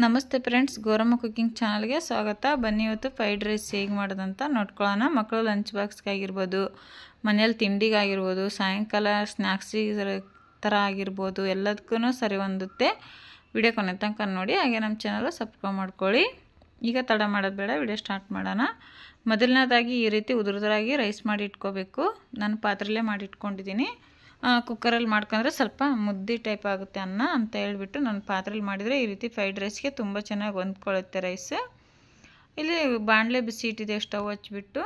ನಮಸ್ತೆ friends, Gowramma cooking ಚಾನಲ್ಗೆ ಸ್ವಾಗತ. ಬನ್ನಿ ಇವತ್ತು ಫ್ರೈಡ್ ರೈಸ್ ಹೇಗೆ ಮಾಡೋದಂತ ನೋಡ್ಕೊಳ್ಳೋಣ. ಮಕ್ಕಳು ಲಂಚ್ ಬಾಕ್ಸ್ಗಾಗಿರ್ಬೋದು, ಮನೇಲಿ ತಿಂಡಿಗಾಗಿರ್ಬೋದು, ಸಾಯಂಕಾಲ ಸ್ನ್ಯಾಕ್ಸಿಗೆ ಥರ ಆಗಿರ್ಬೋದು, ಎಲ್ಲದಕ್ಕೂ ಸರಿ ಹೊಂದುತ್ತೆ. ವಿಡಿಯೋ ಕೊನೆ ತನಕ ನೋಡಿ, ಹಾಗೆ ನಮ್ಮ ಚಾನಲ್ ಸಬ್ಸ್ಕ್ರೈಬ್ ಮಾಡ್ಕೊಳ್ಳಿ. ಈಗ ತಡ ಮಾಡೋದು ಬೇಡ, ವಿಡಿಯೋ ಸ್ಟಾರ್ಟ್ ಮಾಡೋಣ. ಮೊದಲನೇದಾಗಿ ಈ ರೀತಿ ಉದುರುದ್ರಾಗಿ ರೈಸ್ ಮಾಡಿ ಇಟ್ಕೋಬೇಕು. ನಾನು ಪಾತ್ರೆಯಲ್ಲೇ ಮಾಡಿ ಇಟ್ಕೊಂಡಿದ್ದೀನಿ. ಕುಕ್ಕರಲ್ಲಿ ಮಾಡ್ಕೊಂಡ್ರೆ ಸ್ವಲ್ಪ ಮುದ್ದೆ ಟೈಪ್ ಆಗುತ್ತೆ ಅನ್ನ ಅಂತ ಹೇಳ್ಬಿಟ್ಟು ನಾನು ಪಾತ್ರೆಯಲ್ಲಿ ಮಾಡಿದರೆ ಈ ರೀತಿ ಫ್ರೈಡ್ ರೈಸ್ಗೆ ತುಂಬ ಚೆನ್ನಾಗಿ ಹೊಂದ್ಕೊಳ್ಳುತ್ತೆ ರೈಸ್. ಇಲ್ಲಿ ಬಾಣಲೆ ಬಿಸಿ ಇಟ್ಟಿದೆ, ಸ್ಟವ್ ಹಚ್ಬಿಟ್ಟು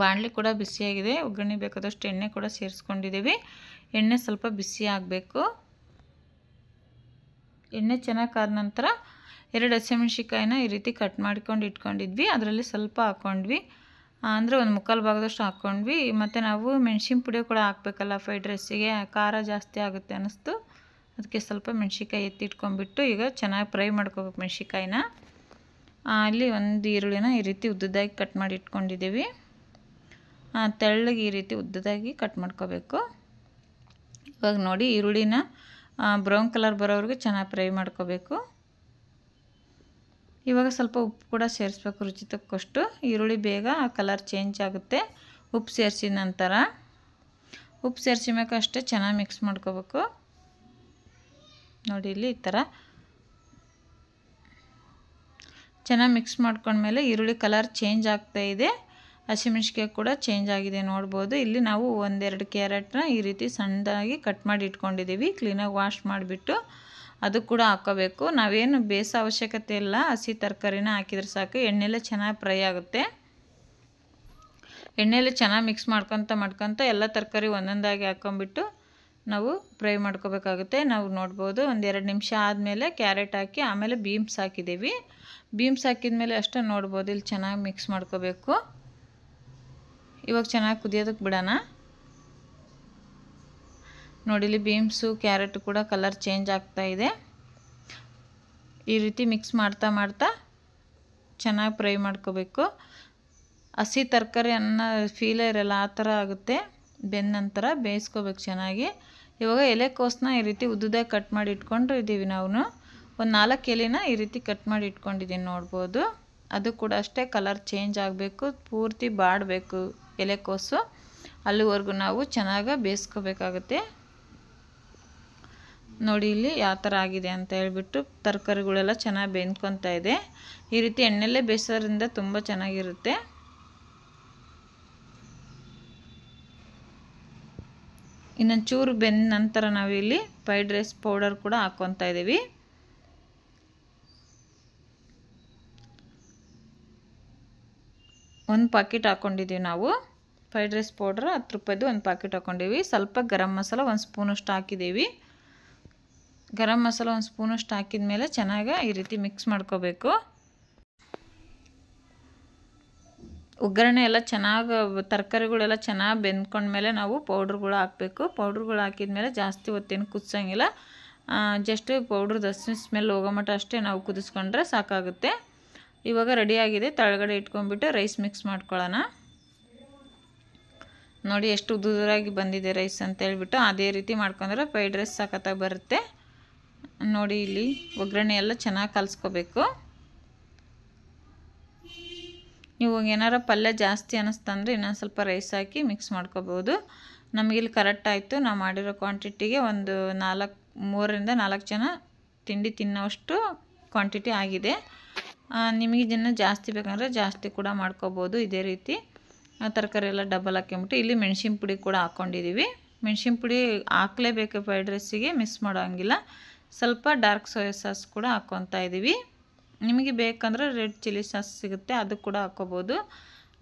ಬಾಣಲೆ ಕೂಡ ಬಿಸಿಯಾಗಿದೆ. ಒಗ್ಗರಣೆ ಬೇಕಾದಷ್ಟು ಎಣ್ಣೆ ಕೂಡ ಸೇರಿಸ್ಕೊಂಡಿದ್ದೀವಿ. ಎಣ್ಣೆ ಸ್ವಲ್ಪ ಬಿಸಿ ಆಗಬೇಕು. ಎಣ್ಣೆ ಚೆನ್ನಾಗಿ ಕಾದ ನಂತರ 2 ಹಸಿಮೆಣ್ಸಿಕಾಯಿನ ಈ ರೀತಿ ಕಟ್ ಮಾಡ್ಕೊಂಡು ಇಟ್ಕೊಂಡಿದ್ವಿ. ಅದರಲ್ಲಿ ಸ್ವಲ್ಪ ಹಾಕ್ಕೊಂಡ್ವಿ, ಅಂದರೆ ಒಂದು ಮುಕ್ಕಾಲು ಭಾಗದಷ್ಟು ಹಾಕ್ಕೊಂಡ್ವಿ. ಮತ್ತು ನಾವು ಮೆಣಸಿನ ಪುಡಿ ಕೂಡ ಹಾಕಬೇಕಲ್ಲ ಫ್ರೈಡ್ ರೈಸಿಗೆ, ಖಾರ ಜಾಸ್ತಿ ಆಗುತ್ತೆ ಅನ್ನಿಸ್ತು. ಅದಕ್ಕೆ ಸ್ವಲ್ಪ ಮೆಣಸಿಕಾಯಿ ಎತ್ತಿಟ್ಕೊಂಡ್ಬಿಟ್ಟು ಈಗ ಚೆನ್ನಾಗಿ ಫ್ರೈ ಮಾಡ್ಕೋಬೇಕು ಮೆಣಸಿಕಾಯಿನ. ಅಲ್ಲಿ ಒಂದು ಈರುಳ್ಳಿನ ಈ ರೀತಿ ಉದ್ದದಾಗಿ ಕಟ್ ಮಾಡಿ ಇಟ್ಕೊಂಡಿದ್ದೀವಿ. ತೆಳ್ಳಗೆ ಈ ರೀತಿ ಉದ್ದದಾಗಿ ಕಟ್ ಮಾಡ್ಕೋಬೇಕು. ಇವಾಗ ನೋಡಿ, ಈರುಳ್ಳಿನ ಬ್ರೌನ್ ಕಲರ್ ಬರೋವರೆಗೂ ಚೆನ್ನಾಗಿ ಫ್ರೈ ಮಾಡ್ಕೋಬೇಕು. ಇವಾಗ ಸ್ವಲ್ಪ ಉಪ್ಪು ಕೂಡ ಸೇರಿಸ್ಬೇಕು, ರುಚಿ ತಕ್ಕಷ್ಟು. ಈರುಳ್ಳಿ ಬೇಗ ಕಲರ್ ಚೇಂಜ್ ಆಗುತ್ತೆ ಉಪ್ಪು ಸೇರಿಸಿದ ನಂತರ. ಉಪ್ಪು ಸೇರಿಸಿ ಮೇಲೆ ಅಷ್ಟೇ ಚೆನ್ನಾಗಿ ಮಿಕ್ಸ್ ಮಾಡ್ಕೋಬೇಕು. ನೋಡಿ, ಇಲ್ಲಿ ಈ ಥರ ಚೆನ್ನಾಗಿ ಮಿಕ್ಸ್ ಮಾಡ್ಕೊಂಡ್ಮೇಲೆ ಈರುಳ್ಳಿ ಕಲರ್ ಚೇಂಜ್ ಆಗ್ತಾಯಿದೆ, ಹಸಿಮೆಣ್ಸಿಕಾಯಿ ಕೂಡ ಚೇಂಜ್ ಆಗಿದೆ ನೋಡ್ಬೋದು. ಇಲ್ಲಿ ನಾವು 1-2 ಕ್ಯಾರೆಟ್ನ ಈ ರೀತಿ ಸಣ್ಣದಾಗಿ ಕಟ್ ಮಾಡಿ ಇಟ್ಕೊಂಡಿದ್ದೀವಿ. ಕ್ಲೀನಾಗಿ ವಾಶ್ ಮಾಡಿಬಿಟ್ಟು ಅದು ಕೂಡ ಹಾಕ್ಕೋಬೇಕು. ನಾವೇನು ಬೇಯಿಸೋ ಅವಶ್ಯಕತೆ ಇಲ್ಲ, ಹಸಿ ತರಕಾರಿನ ಹಾಕಿದ್ರೆ ಸಾಕು. ಎಣ್ಣೆಲೆ ಚೆನ್ನಾಗಿ ಫ್ರೈ ಆಗುತ್ತೆ. ಎಣ್ಣೆಲೆ ಚೆನ್ನಾಗಿ ಮಿಕ್ಸ್ ಮಾಡ್ಕೊತ ಎಲ್ಲ ತರಕಾರಿ ಒಂದೊಂದಾಗಿ ಹಾಕ್ಕೊಂಬಿಟ್ಟು ನಾವು ಫ್ರೈ ಮಾಡ್ಕೋಬೇಕಾಗುತ್ತೆ. ನಾವು ನೋಡ್ಬೋದು 1-2 ನಿಮಿಷ ಆದಮೇಲೆ ಕ್ಯಾರೆಟ್ ಹಾಕಿ ಆಮೇಲೆ ಬೀನ್ಸ್ ಹಾಕಿದ್ದೀವಿ. ಬೀನ್ಸ್ ಹಾಕಿದ್ಮೇಲೆ ಅಷ್ಟೇ ನೋಡ್ಬೋದು, ಇಲ್ಲಿ ಚೆನ್ನಾಗಿ ಮಿಕ್ಸ್ ಮಾಡ್ಕೋಬೇಕು. ಇವಾಗ ಚೆನ್ನಾಗಿ ಕುದಿಯೋದಕ್ಕೆ ಬಿಡೋಣ. ನೋಡಿಲಿ, ಬೀನ್ಸು ಕ್ಯಾರೆಟ್ ಕೂಡ ಕಲರ್ ಚೇಂಜ್ ಆಗ್ತಾಯಿದೆ. ಈ ರೀತಿ ಮಿಕ್ಸ್ ಮಾಡ್ತಾ ಚೆನ್ನಾಗಿ ಫ್ರೈ ಮಾಡ್ಕೋಬೇಕು. ಹಸಿ ತರಕಾರಿ ಅನ್ನ ಫೀಲೇ ಇರಲ್ಲ, ಆ ಥರ ಆಗುತ್ತೆ. ಬೆಂದ ನಂತರ ಬೇಯಿಸ್ಕೋಬೇಕು ಚೆನ್ನಾಗಿ. ಇವಾಗ ಎಲೆಕೋಸನ್ನ ಈ ರೀತಿ ಉದ್ದದಾಗಿ ಕಟ್ ಮಾಡಿ ಇಟ್ಕೊಂಡಿದ್ದೀವಿ. ನಾವು ಒಂದು 4 ಎಲೆನ ಈ ರೀತಿ ಕಟ್ ಮಾಡಿ ಇಟ್ಕೊಂಡಿದ್ದೀನಿ ನೋಡ್ಬೋದು. ಅದು ಕೂಡ ಅಷ್ಟೇ ಕಲರ್ ಚೇಂಜ್ ಆಗಬೇಕು, ಪೂರ್ತಿ ಬಾಡಬೇಕು ಎಲೆಕೋಸು. ಅಲ್ಲಿವರೆಗೂ ನಾವು ಚೆನ್ನಾಗಿ ಬೇಯಿಸ್ಕೋಬೇಕಾಗುತ್ತೆ. ನೋಡಿ ಇಲ್ಲಿ ಯಾವ ಥರ ಆಗಿದೆ ಅಂತ ಹೇಳ್ಬಿಟ್ಟು ತರಕಾರಿಗಳೆಲ್ಲ ಚೆನ್ನಾಗಿ ಬೆಂದ್ಕೊತಾ ಇದೆ. ಈ ರೀತಿ ಎಣ್ಣೆಲ್ಲೇ ಬೇಯಿಸೋದ್ರಿಂದ ತುಂಬ ಚೆನ್ನಾಗಿರುತ್ತೆ. ಇನ್ನೊಂದು ಚೂರು ಬೆಂದ ನಂತರ ನಾವಿಲ್ಲಿ ಫ್ರೈಡ್ ರೈಸ್ ಪೌಡರ್ ಕೂಡ ಹಾಕ್ಕೊತಾ ಇದ್ದೀವಿ. ಒಂದು ಪ್ಯಾಕೆಟ್ ಹಾಕ್ಕೊಂಡಿದ್ದೀವಿ ನಾವು. ಫ್ರೈಡ್ ರೈಸ್ ಪೌಡ್ರ್ 10 ರೂಪಾಯಿದು ಒಂದು ಪ್ಯಾಕೆಟ್ ಹಾಕ್ಕೊಂಡಿವಿ. ಸ್ವಲ್ಪ ಗರಂ ಮಸಾಲ 1 ಸ್ಪೂನಷ್ಟು ಹಾಕಿದ್ದೀವಿ. ಗರಂ ಮಸಾಲ 1 ಸ್ಪೂನಷ್ಟು ಹಾಕಿದ ಮೇಲೆ ಚೆನ್ನಾಗಿ ಈ ರೀತಿ ಮಿಕ್ಸ್ ಮಾಡ್ಕೋಬೇಕು. ಒಗ್ಗರಣೆ ಎಲ್ಲ ಚೆನ್ನಾಗಿ ತರಕಾರಿಗಳೆಲ್ಲ ಚೆನ್ನಾಗಿ ಬೆಂದ್ಕೊಂಡ್ಮೇಲೆ ನಾವು ಪೌಡ್ರುಗಳು ಹಾಕಬೇಕು. ಪೌಡ್ರುಗಳು ಹಾಕಿದ್ಮೇಲೆ ಜಾಸ್ತಿ ಹೊತ್ತೇನು ಕುದಿಸೋಂಗಿಲ್ಲ, ಜಸ್ಟ್ ಪೌಡ್ರದ್ದು ಹಸಿ ಸ್ಮೆಲ್ ಹೋಗೋ ಮಟ್ಟ ಅಷ್ಟೇ ನಾವು ಕುದಿಸ್ಕೊಂಡ್ರೆ ಸಾಕಾಗುತ್ತೆ. ಇವಾಗ ರೆಡಿಯಾಗಿದೆ. ತಳಗಡೆ ಇಟ್ಕೊಂಡ್ಬಿಟ್ಟು ರೈಸ್ ಮಿಕ್ಸ್ ಮಾಡ್ಕೊಳ್ಳೋಣ. ನೋಡಿ ಎಷ್ಟು ಉದುರಾಗಿ ಬಂದಿದೆ ರೈಸ್ ಅಂತ ಹೇಳ್ಬಿಟ್ಟು. ಅದೇ ರೀತಿ ಮಾಡ್ಕೊಂಡ್ರೆ ಫ್ರೈಡ್ ರೈಸ್ ಸಖತ್ತಾಗಿ ಬರುತ್ತೆ. ನೋಡಿ, ಇಲ್ಲಿ ಒಗ್ಗರಣೆ ಎಲ್ಲ ಚೆನ್ನಾಗಿ ಕಲಿಸ್ಕೋಬೇಕು. ನೀವು ಏನಾರ ಪಲ್ಯ ಜಾಸ್ತಿ ಅನ್ನಿಸ್ತಂದ್ರೆ ಇನ್ನೊಂದು ಸ್ವಲ್ಪ ರೈಸ್ ಹಾಕಿ ಮಿಕ್ಸ್ ಮಾಡ್ಕೋಬೋದು. ನಮಗಿಲ್ಲಿ ಕರೆಕ್ಟ್ ಆಯಿತು. ನಾವು ಮಾಡಿರೋ ಕ್ವಾಂಟಿಟಿಗೆ ಒಂದು 3-4 ಜನ ತಿಂಡಿ ತಿನ್ನೋಷ್ಟು ಕ್ವಾಂಟಿಟಿ ಆಗಿದೆ. ನಿಮಗೆ ಇದನ್ನು ಜಾಸ್ತಿ ಬೇಕಂದರೆ ಜಾಸ್ತಿ ಕೂಡ ಮಾಡ್ಕೋಬೋದು. ಇದೇ ರೀತಿ ತರಕಾರಿ ಎಲ್ಲ ಡಬಲ್ ಹಾಕ್ಕೊಂಬಿಟ್ಟು ಇಲ್ಲಿ ಮೆಣಸಿನ ಪುಡಿ ಕೂಡ ಹಾಕ್ಕೊಂಡಿದ್ದೀವಿ. ಮೆಣಸಿನ ಪುಡಿ ಹಾಕಲೇಬೇಕು ಫ್ರೈಡ್ ರೈಸಿಗೆ, ಮಿಸ್ ಮಾಡೋಂಗಿಲ್ಲ. ಸ್ವಲ್ಪ ಡಾರ್ಕ್ ಸೋಯಾ ಸಾಸ್ ಕೂಡ ಹಾಕ್ಕೊತಾ ಇದ್ದೀವಿ. ನಿಮಗೆ ಬೇಕಂದ್ರೆ ರೆಡ್ ಚಿಲ್ಲಿ ಸಾಸ್ ಸಿಗುತ್ತೆ, ಅದು ಕೂಡ ಹಾಕ್ಕೋಬೋದು.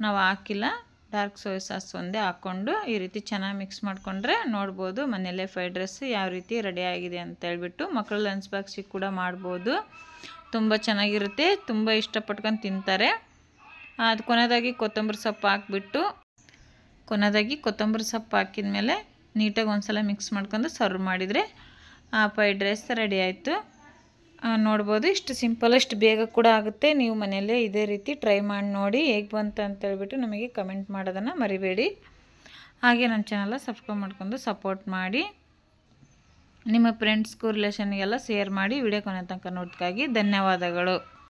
ನಾವು ಹಾಕಿಲ್ಲ, ಡಾರ್ಕ್ ಸೋಯಾ ಸಾಸ್ ಒಂದೇ ಹಾಕ್ಕೊಂಡು ಈ ರೀತಿ ಚೆನ್ನಾಗಿ ಮಿಕ್ಸ್ ಮಾಡಿಕೊಂಡ್ರೆ ನೋಡ್ಬೋದು ಮನೆಯಲ್ಲೇ ಫ್ರೈಡ್ ರೈಸ್ ಯಾವ ರೀತಿ ರೆಡಿಯಾಗಿದೆ ಅಂತ ಹೇಳ್ಬಿಟ್ಟು. ಮಕ್ಕಳು ಲಂಚ್ ಬಾಕ್ಸಿಗೆ ಕೂಡ ಮಾಡ್ಬೋದು. ತುಂಬ ಚೆನ್ನಾಗಿರುತ್ತೆ, ತುಂಬ ಇಷ್ಟಪಟ್ಕೊಂಡು ತಿಂತಾರೆ. ಅದು ಕೊನೆಯದಾಗಿ ಕೊತ್ತಂಬರಿ ಸೊಪ್ಪು ಹಾಕ್ಬಿಟ್ಟು, ಕೊತ್ತಂಬರಿ ಸೊಪ್ಪು ಹಾಕಿದ ಮೇಲೆ ನೀಟಾಗಿ ಒಂದ್ಸಲ ಮಿಕ್ಸ್ ಮಾಡ್ಕೊಂಡು ಸರ್ವ್ ಮಾಡಿದರೆ ಫ್ರೈಡ್ ರೈಸ್ ರೆಡಿ ಆಯಿತು. ನೋಡ್ಬೋದು, ಇಷ್ಟು ಸಿಂಪಲ್, ಇಷ್ಟು ಬೇಗ ಕೂಡ ಆಗುತ್ತೆ. ನೀವು ಮನೆಯಲ್ಲೇ ಇದೇ ರೀತಿ ಟ್ರೈ ಮಾಡಿ ನೋಡಿ ಹೇಗೆ ಬಂತು ಅಂತೇಳ್ಬಿಟ್ಟು ನಮಗೆ ಕಮೆಂಟ್ ಮಾಡೋದನ್ನು ಮರಿಬೇಡಿ. ಹಾಗೆ ನನ್ನ ಚಾನಲ್ ಸಬ್ಸ್ಕ್ರೈಬ್ ಮಾಡ್ಕೊಂಡು ಸಪೋರ್ಟ್ ಮಾಡಿ. ನಿಮ್ಮ ಫ್ರೆಂಡ್ಸ್ಗೂ ರಿಲೇಷನ್ಗೆಲ್ಲ ಶೇರ್ ಮಾಡಿ. ವಿಡಿಯೋ ಕೊನೆ ತನಕ ನೋಡೋದಕ್ಕಾಗಿ ಧನ್ಯವಾದಗಳು.